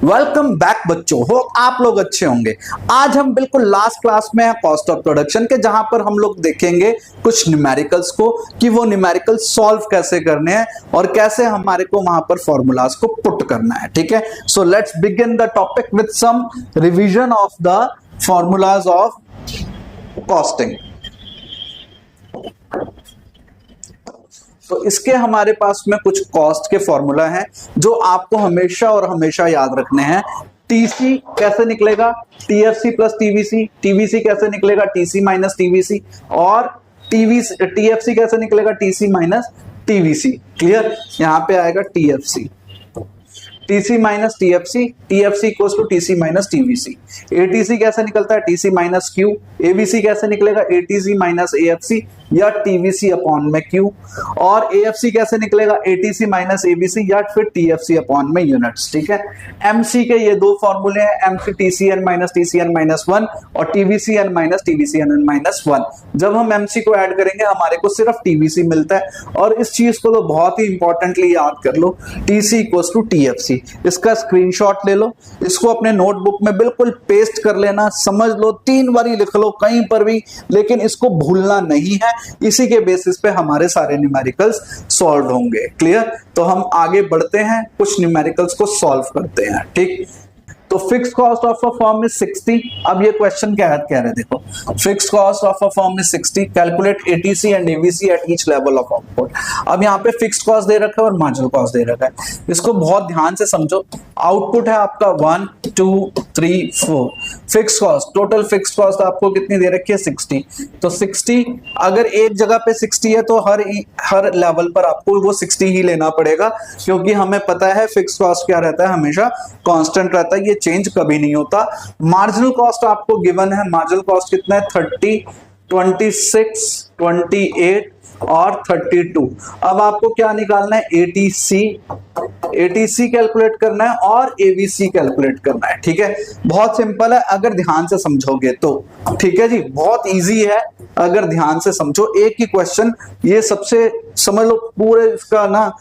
Welcome back बच्चों, हो आप लोग अच्छे होंगे। आज हम बिल्कुल लास्ट क्लास में हैं कॉस्ट ऑफ प्रोडक्शन के, जहां पर हम लोग देखेंगे कुछ न्यूमेरिकल्स को कि वो न्यूमेरिकल सॉल्व कैसे करने हैं और कैसे हमारे को वहां पर फॉर्मूलाज को पुट करना है। ठीक है, so let's begin the topic with some revision of the formulas of costing. तो इसके हमारे पास में कुछ कॉस्ट के फॉर्मूला हैं जो आपको हमेशा और हमेशा याद रखने हैं। टीसी कैसे निकलेगा, टीएफसी प्लस टीवीसी। टीवीसी कैसे निकलेगा, टीसी माइनस टीवीसी। और टीएफसी कैसे निकलेगा, टीसी माइनस टीवीसी। क्लियर, यहां पे आएगा TFC, TC minus TFC, TFC equals to TC minus TVC. ATC कैसे निकलता है, टीसी माइनस क्यू। एबीसी कैसे निकलेगा, एटीसी माइनस एएफसी या टीवीसी अपॉन में क्यू। और एएफसी कैसे निकलेगा, एटीसी माइनस एबीसी या फिर टीएफसी अपॉन में यूनिट्स। ठीक है, एमसी के ये दो फॉर्मूले हैं, MC TCN minus TCN minus 1 और टीवीसीएन माइनस टीवीसीएन माइनस 1। जब हम एमसी को ऐड करेंगे हमारे को सिर्फ टीवीसी मिलता है। और इस चीज को तो बहुत ही इंपॉर्टेंटली याद कर लो, टीसी इक्वल्स टू टीएफसी। इसका स्क्रीनशॉट ले लो, इसको अपने नोटबुक में बिल्कुल पेस्ट कर लेना, समझ लो, 3 बार लिख लो कहीं पर भी, लेकिन इसको भूलना नहीं है। इसी के बेसिस पे हमारे सारे न्यूमेरिकल्स सॉल्व होंगे। क्लियर, तो हम आगे बढ़ते हैं, कुछ न्यूमेरिकल्स को सॉल्व करते हैं। ठीक, तो fix cost of a firm is 60। अब ये क्वेश्चन क्या कह रहे हैं, देखो, fix cost of a firm is 60, calculate ATC and AVC at each level of output. अब यहाँ पे फिक्स कॉस्ट दे रखा है और मार्जिनल कॉस्ट दे रखा है, इसको बहुत ध्यान से समझो। आउटपुट है आपका 1 2 3 4, fix cost, total fix cost आपको कितनी दे रखी है, 60। तो 60 अगर एक जगह पे 60 है तो हर लेवल पर आपको वो 60 ही लेना पड़ेगा, क्योंकि हमें पता है फिक्स कॉस्ट क्या रहता है, हमेशा कांस्टेंट रहता है, ये चेंज कभी नहीं होता। मार्जिनल कॉस्ट आपको गिवन है, मार्जिनल कॉस्ट कितना है, 30 26 28 और 32। अब आपको क्या निकालना है, एटीसी कैलकुलेट करना है और एबीसी कैलकुलेट करना है। ठीक है, बहुत सिंपल है अगर ध्यान से समझोगे तो। ठीक है जी, बहुत इजी है अगर ध्यान से समझो। एक ही क्वेश्चन, ये सबसे समझ लो, पूरे इसका ना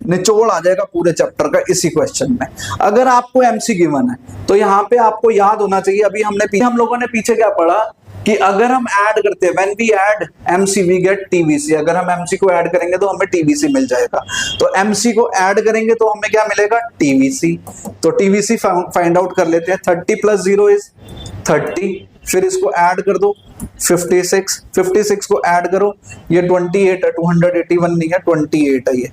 निचोड़ आ जाएगा पूरे चैप्टर का इसी क्वेश्चन में। अगर आपको एमसी गिवन है तो यहाँ पे आपको याद होना चाहिए, अभी हम लोगों ने पीछे क्या पढ़ा कि अगर हम ऐड करते हैं, when we add MC we get TVC. अगर हम एमसी को ऐड करेंगे तो हमें टीवीसी मिल जाएगा, तो एमसी को ऐड करेंगे तो हमें क्या मिलेगा, टीवीसी। तो टीवीसी फाइंड आउट कर लेते हैं। 30 प्लस 0 इज 30, फिर इसको ऐड कर दो 56 को ऐड करो, ये 28 है, 281 नहीं है, 28 है। ये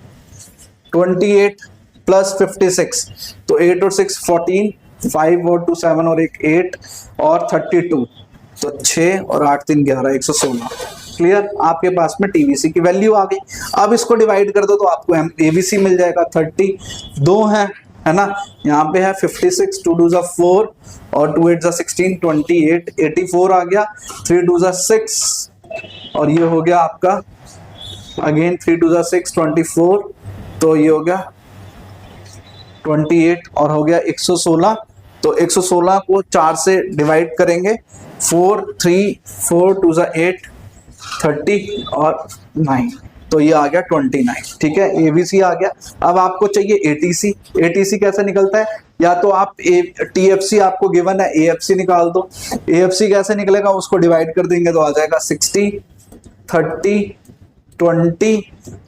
28 प्लस 56, तो 8 और 6 14, 5 और 2 7 और 1 8 और 32, तो 6 और 8 3 11, 116। क्लियर, आपके पास में टीवीसी की वैल्यू आ गई। अब इसको डिवाइड कर दो तो आपको एबीसी मिल जाएगा। 30 2 है ना, यहाँ पे है 56, 2 2 4 और 2 8 16, 28 84 आ गया, 3 2 6 और ये हो गया आपका अगेन 3 2 6 24, तो ये हो गया 28 और हो गया 116। तो 116 को 4 से डिवाइड करेंगे, 4 3 4 2 8 30 और 9, तो ये आ गया 29। ठीक है, एबीसी आ गया। अब आपको चाहिए एटीसी। एटीसी कैसे निकलता है, या तो आप टीएफसी आपको गिवन है, एएफसी निकाल दो। एएफसी कैसे निकलेगा, उसको डिवाइड कर देंगे तो आ जाएगा 60 30 20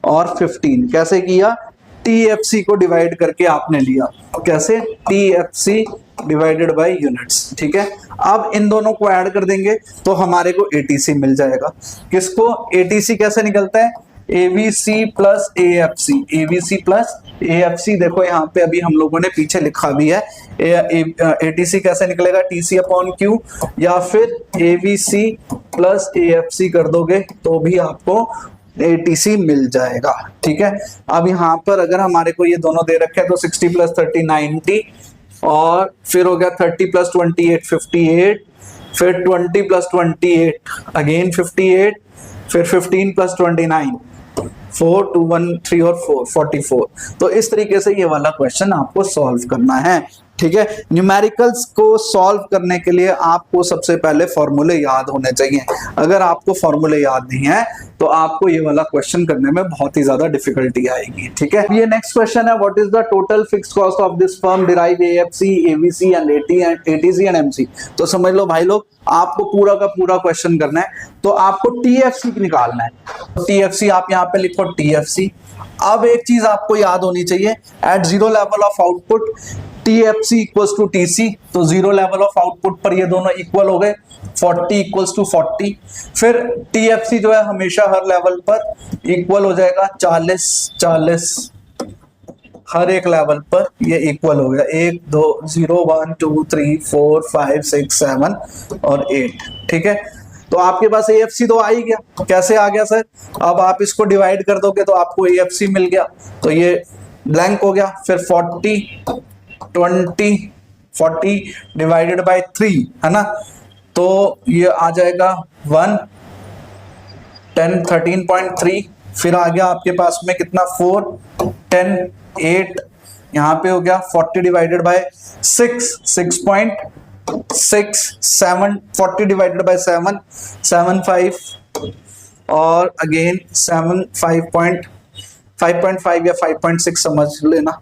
और 15। कैसे किया, टीएफसी को डिवाइड करके आपने लिया, कैसे, टीएफसी डिवाइडेड बाय यूनिट्स। ठीक है, अब इन दोनों को ऐड कर देंगे तो हमारे को एटीसी मिल जाएगा। किसको, एटीसी कैसे निकलता है, ABC plus AFC, ABC plus AFC. देखो यहाँ पे अभी हम लोगों ने पीछे लिखा भी है, एटीसी कैसे निकलेगा, टीसी अपॉन क्यू, या फिर एबीसी प्लस एएफसी कर दोगे तो भी आपको एटीसी मिल जाएगा। ठीक है, अब यहाँ पर अगर हमारे को ये दोनों दे रखे हैं तो 60 प्लस 30 90, और फिर हो गया 30 प्लस 28 58, फिर 20 प्लस 28 अगेन 58, फिर 15 प्लस 29 4 2 1 3 और 4 44। तो इस तरीके से ये वाला क्वेश्चन आपको सॉल्व करना है। ठीक है, न्यूमेरिकल्स को सॉल्व करने के लिए आपको सबसे पहले फॉर्मूले याद होने चाहिए। अगर आपको फॉर्मूले याद नहीं है तो आपको ये वाला क्वेश्चन करने में बहुत ही ज्यादा डिफिकल्टी आएगी। ठीक है, ये नेक्स्ट क्वेश्चन है, what is the total fixed cost of this firm derive AFC AVC and ATC and MC. तो समझ लो भाई लोग, आपको पूरा का पूरा क्वेश्चन करना है तो आपको टीएफसी निकालना है। टीएफसी आप यहाँ पे लिखो टीएफसी। अब एक चीज आपको याद होनी चाहिए, at zero level of output TFC equals to TC, तो जीरो लेवल ऑफ आउटपुट पर ये दोनों इक्वल हो गए, 40 इक्वल्स टू 40। फिर टीएफसी जो है हमेशा हर लेवल पर इक्वल हो जाएगा 40 हर एक लेवल पर ये इक्वल हो गया, 1 2 0 1 2 3 4 5 6 7 और 8। ठीक है, तो आपके पास एएफसी तो आ ही गया। कैसे आ गया सर? अब आप इसको डिवाइड कर दोगे तो आपको एएफसी मिल गया, तो ये ब्लैंक हो गया। फिर 40 डिवाइडेड बाय 3 है ना, तो ये आ जाएगा 1 10 13.3। फिर आ गया आपके पास में कितना, 4 10 8, यहाँ पे हो गया 40 डिवाइडेड बाय 6 6.6 7 40 डिवाइडेड बाय 7 7.5 और अगेन 5.5 या 5.6 समझ लेना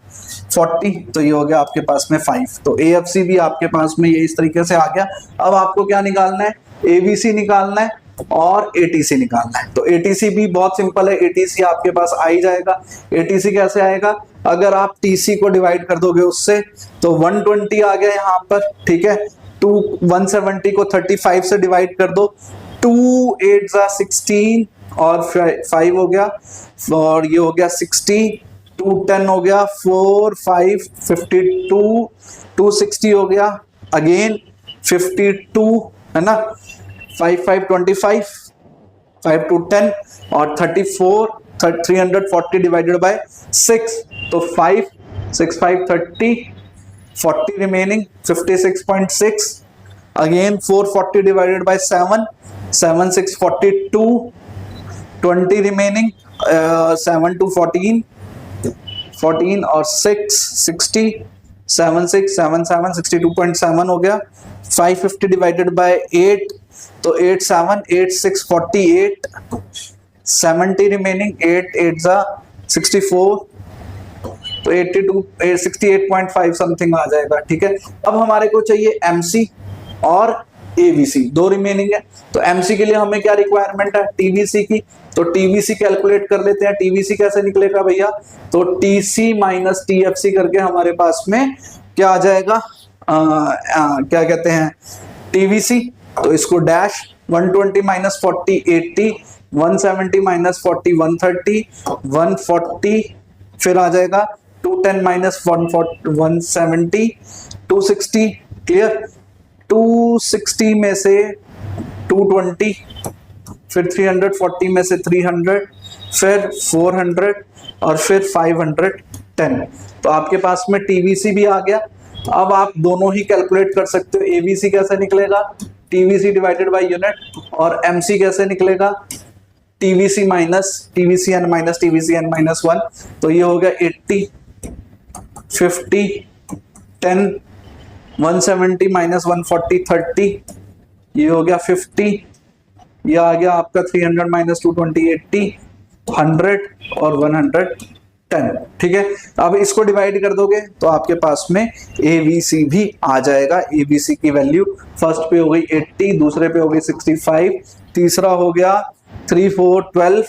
40, तो ये हो गया आपके पास में 5। तो एएफसी भी आपके पास में ये इस तरीके से आ गया। अब आपको क्या निकालना है, एबीसी निकालना है और एटीसी निकालना है। तो एटीसी भी बहुत सिंपल है, एटीसी आपके पास आ ही जाएगा। एटीसी कैसे आएगा, अगर आप टीसी को डिवाइड कर दोगे उससे तो 120 आ गया यहाँ पर। ठीक है, 170 को 35 से डिवाइड कर दो, 2 8 16 और 5 हो गया, और ये हो गया 60, 2 10 हो गया, 4 5 52, 260 हो गया, अगेन 52 है ना, 5 5 25, 5 2 10 और 34 340 डिवाइडेड बाय 6, तो 5 6 5 30, 40 remaining 56.6, again 440 divided by 7 7 6 42, 20 remaining 7 2 14 और 6 60, 7 6 7 7 62.7 हो गया, 550 डिवाइडेड बाय 8, तो 8 7 8 6 48, 70 रिमेनिंग 8 8 64, तो 82 68.5 समथिंग आ जाएगा। ठीक है, अब हमारे को चाहिए एमसी और एवीसी, दो रिमेनिंग है। तो एमसी के लिए हमें क्या रिक्वायरमेंट है, टीवीसी की, तो टीवीसी कैलकुलेट कर लेते हैं। टीवीसी कैसे निकलेगा भैया, तो टीसी माइनस टीएफसी करके हमारे पास में क्या आ जाएगा, क्या कहते हैं, टीवीसी, तो इसको डैश 120 माइनस 40 80, 170 माइनस 40 130, 140, फिर आ जाएगा 210 माइनस 170 260, क्लियर, 260 में से 220, फिर 340 में से 300, फिर 400 और फिर 510। तो आपके पास में टीवीसी भी आ गया। अब आप दोनों ही कैलकुलेट कर सकते हो। एवीसी कैसे निकलेगा, टीवीसी डिवाइडेड बाय यूनिट, और एमसी कैसे निकलेगा, TVC minus TVC N minus TVC N minus 1, तो ये हो गया 80 50 10 170 माइनस 140 30, ये हो गया 50, ये आ गया आपका 300 माइनस 220 80 100 और 110। ठीक है, अब इसको डिवाइड कर दोगे तो आपके पास में एबीसी भी आ जाएगा। एबीसी की वैल्यू फर्स्ट पे हो गई 80, दूसरे पे हो गई 65, तीसरा हो गया 3 4 12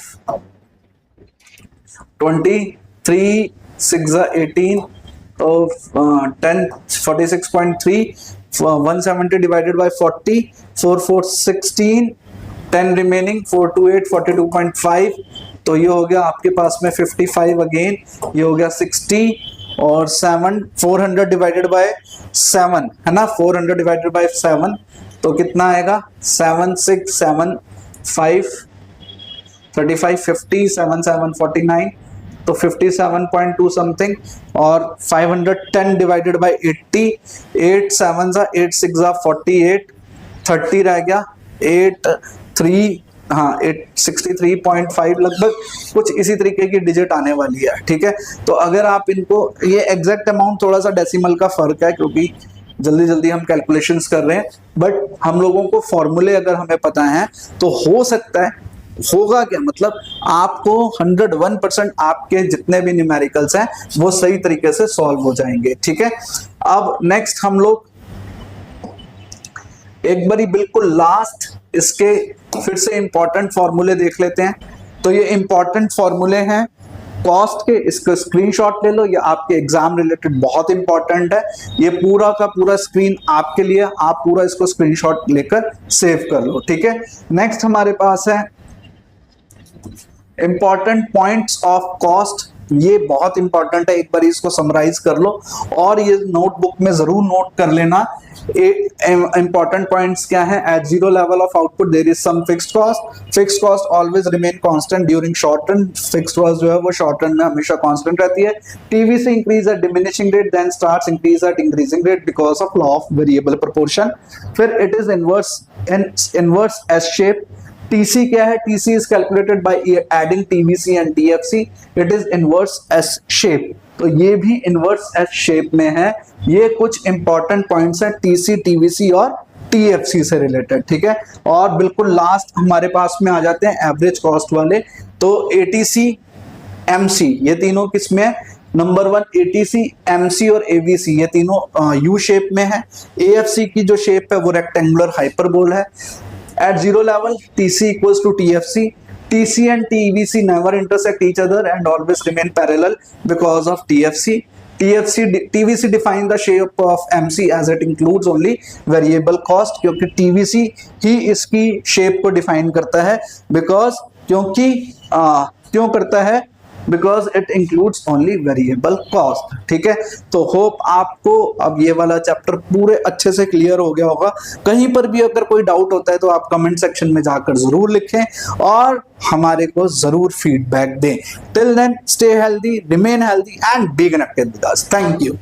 23 6 18, तो 10 46.3, 170 डिवाइडेड बाय 40, 4 4 16, 10 रिमेनिंग 4 2 8 42.5, तो ये हो गया आपके पास में 55, अगेन ये हो गया 60 और 7 400 डिवाइडेड बाय 7 है ना, 400 डिवाइडेड बाय 7, तो कितना आएगा 7 6 7 5 35 50 7 7 49, तो 57.2 समथिंग, और 510 डिवाइडेड बाय 80, 8 7 8 6 48, 30 रह गया, 8 3 हाँ 863.5 लगभग कुछ इसी तरीके की डिजिट आने वाली है, ठीक है। तो अगर आप इनको, ये एग्जैक्ट अमाउंट थोड़ा सा डेसिमल का फर्क है क्योंकि जल्दी जल्दी हम कैलकुलेशंस कर रहे हैं, बट हम लोगों को फॉर्मूले अगर हमें पता है तो हो सकता है, होगा क्या मतलब आपको 101% आपके जितने भी न्यूमेरिकल्स हैं वो सही तरीके से सॉल्व हो जाएंगे, ठीक है। अब नेक्स्ट हम लोग एक बारी बिल्कुल लास्ट इसके फिर से इंपॉर्टेंट फॉर्मूले देख लेते हैं। तो ये इंपॉर्टेंट फॉर्मूले हैं कॉस्ट के, इसका स्क्रीनशॉट ले लो, ये आपके एग्जाम रिलेटेड बहुत इंपॉर्टेंट है। ये पूरा का पूरा स्क्रीन आपके लिए, आप पूरा इसको स्क्रीनशॉट लेकर सेव कर लो, ठीक है। नेक्स्ट हमारे पास है इंपॉर्टेंट पॉइंट्स ऑफ कॉस्ट, ये बहुत इंपॉर्टेंट है, एक बार इसको समराइज कर लो और ये नोटबुक में जरूर नोट कर लेना। इंपॉर्टेंट पॉइंट्स क्या है? At zero level of output there is some fixed cost, fixed cost always remain constant during short term, fixed cost जो है वो शॉर्ट टर्म में हमेशा कांस्टेंट रहती है। टीवी से increase at diminishing rate then starts increase at increasing rate because of law of variable proportion. फिर it is inverse S shape. TC क्या है? TC is calculated by adding TVC and TFC. It is inverse S shape. तो ये भी inverse S shape में है। ये कुछ important points हैं TC, TVC और TFC से related, ठीक है। और बिल्कुल लास्ट हमारे पास में आ जाते हैं एवरेज कॉस्ट वाले। तो ATC, MC ये तीनों किसमें है? नंबर 1 ATC, MC और AVC ये तीनों U शेप में है। AFC की जो शेप है वो रेक्टेंगुलर हाइपरबोल है। At zero level, TC equals to TFC. TC and TVC never intersect each other and always remain parallel because of TFC. TVC define the shape of MC as it includes only variable cost, क्योंकि TVC ही इसकी shape को define करता है because क्यों करता है? Because it includes only variable cost, ठीक है। तो होप आपको अब ये वाला चैप्टर पूरे अच्छे से क्लियर हो गया होगा। कहीं पर भी अगर कोई डाउट होता है तो आप कमेंट सेक्शन में जाकर जरूर लिखें और हमारे को जरूर फीडबैक दें। Till then stay healthy, remain healthy and be connected with us. Thank you.